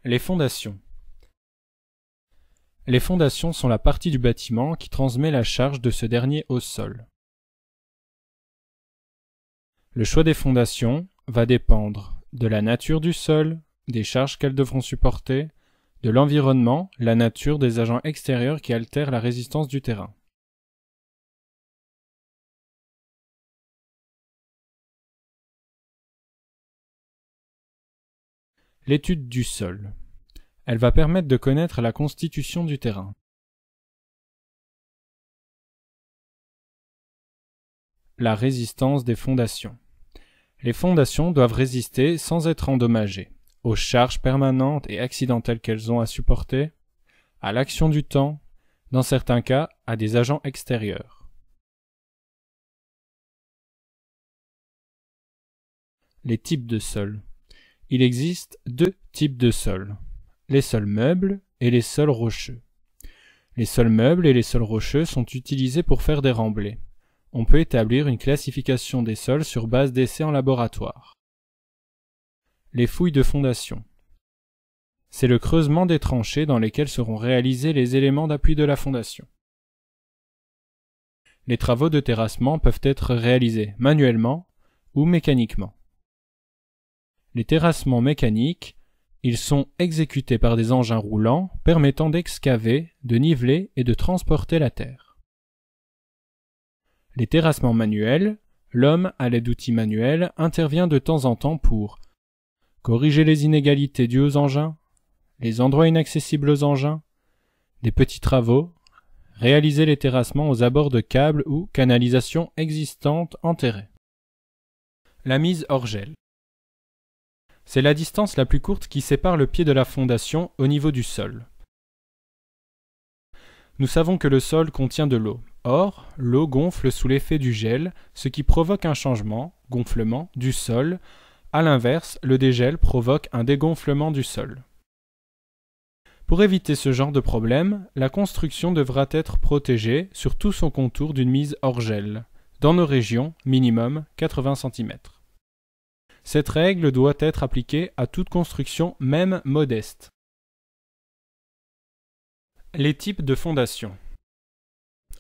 Les fondations. Les fondations sont la partie du bâtiment qui transmet la charge de ce dernier au sol. Le choix des fondations va dépendre de la nature du sol, des charges qu'elles devront supporter, de l'environnement, la nature des agents extérieurs qui altèrent la résistance du terrain. L'étude du sol. Elle va permettre de connaître la constitution du terrain. La résistance des fondations. Les fondations doivent résister sans être endommagées aux charges permanentes et accidentelles qu'elles ont à supporter, à l'action du temps, dans certains cas à des agents extérieurs. Les types de sols. Il existe deux types de sols, les sols meubles et les sols rocheux. Les sols meubles et les sols rocheux sont utilisés pour faire des remblais. On peut établir une classification des sols sur base d'essais en laboratoire. Les fouilles de fondation. C'est le creusement des tranchées dans lesquelles seront réalisés les éléments d'appui de la fondation. Les travaux de terrassement peuvent être réalisés manuellement ou mécaniquement. Les terrassements mécaniques, ils sont exécutés par des engins roulants permettant d'excaver, de niveler et de transporter la terre. Les terrassements manuels, l'homme, à l'aide d'outils manuels, intervient de temps en temps pour corriger les inégalités dues aux engins, les endroits inaccessibles aux engins, des petits travaux, réaliser les terrassements aux abords de câbles ou canalisations existantes enterrées. La mise hors gel. C'est la distance la plus courte qui sépare le pied de la fondation au niveau du sol. Nous savons que le sol contient de l'eau. Or, l'eau gonfle sous l'effet du gel, ce qui provoque un changement, gonflement, du sol. A l'inverse, le dégel provoque un dégonflement du sol. Pour éviter ce genre de problème, la construction devra être protégée sur tout son contour d'une mise hors gel, dans nos régions, minimum 80 cm. Cette règle doit être appliquée à toute construction, même modeste. Les types de fondations.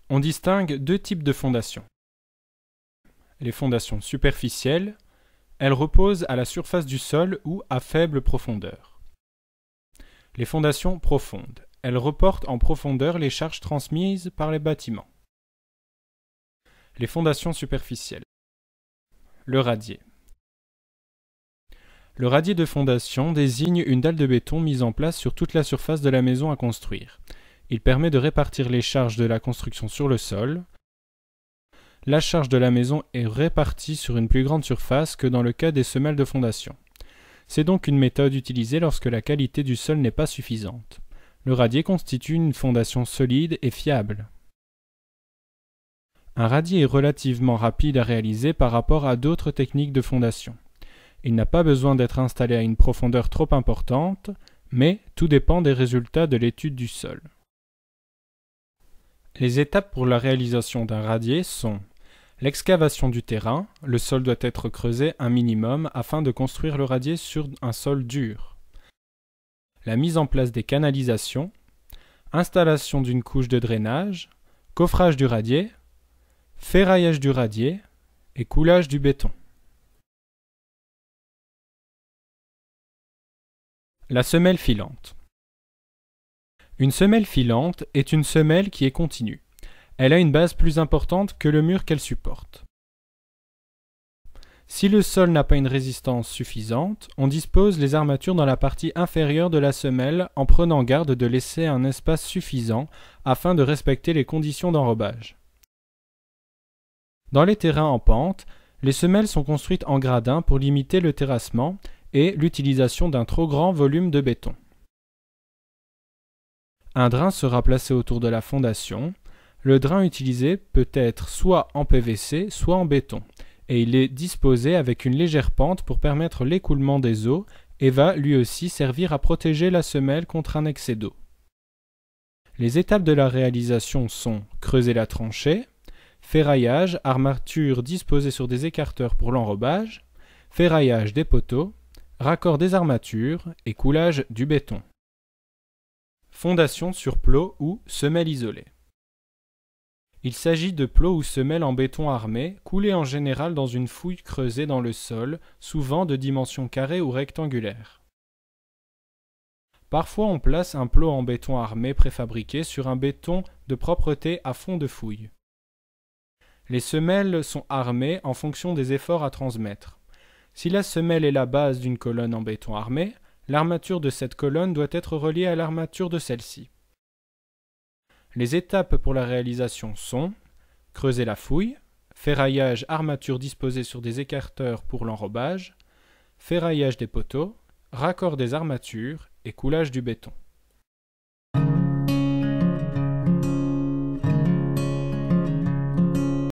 On distingue deux types de fondations. Les fondations superficielles, elles reposent à la surface du sol ou à faible profondeur. Les fondations profondes, elles reportent en profondeur les charges transmises par les bâtiments. Les fondations superficielles. Le radier. Le radier de fondation désigne une dalle de béton mise en place sur toute la surface de la maison à construire. Il permet de répartir les charges de la construction sur le sol. La charge de la maison est répartie sur une plus grande surface que dans le cas des semelles de fondation. C'est donc une méthode utilisée lorsque la qualité du sol n'est pas suffisante. Le radier constitue une fondation solide et fiable. Un radier est relativement rapide à réaliser par rapport à d'autres techniques de fondation. Il n'a pas besoin d'être installé à une profondeur trop importante, mais tout dépend des résultats de l'étude du sol. Les étapes pour la réalisation d'un radier sont l'excavation du terrain, le sol doit être creusé un minimum afin de construire le radier sur un sol dur. La mise en place des canalisations, installation d'une couche de drainage, coffrage du radier, ferraillage du radier et coulage du béton. La semelle filante. Une semelle filante est une semelle qui est continue. Elle a une base plus importante que le mur qu'elle supporte. Si le sol n'a pas une résistance suffisante, on dispose les armatures dans la partie inférieure de la semelle en prenant garde de laisser un espace suffisant afin de respecter les conditions d'enrobage. Dans les terrains en pente, les semelles sont construites en gradins pour limiter le terrassement et l'utilisation d'un trop grand volume de béton. Un drain sera placé autour de la fondation. Le drain utilisé peut être soit en PVC, soit en béton, et il est disposé avec une légère pente pour permettre l'écoulement des eaux et va lui aussi servir à protéger la semelle contre un excès d'eau. Les étapes de la réalisation sont creuser la tranchée, ferraillage, armature disposée sur des écarteurs pour l'enrobage, ferraillage des poteaux, raccord des armatures et coulage du béton. Fondation sur plot ou semelle isolée. Il s'agit de plots ou semelles en béton armé, coulés en général dans une fouille creusée dans le sol, souvent de dimension carrée ou rectangulaire. Parfois on place un plot en béton armé préfabriqué sur un béton de propreté à fond de fouille. Les semelles sont armées en fonction des efforts à transmettre. Si la semelle est la base d'une colonne en béton armé, l'armature de cette colonne doit être reliée à l'armature de celle-ci. Les étapes pour la réalisation sont creuser la fouille, ferraillage armature disposée sur des écarteurs pour l'enrobage, ferraillage des poteaux, raccord des armatures et coulage du béton.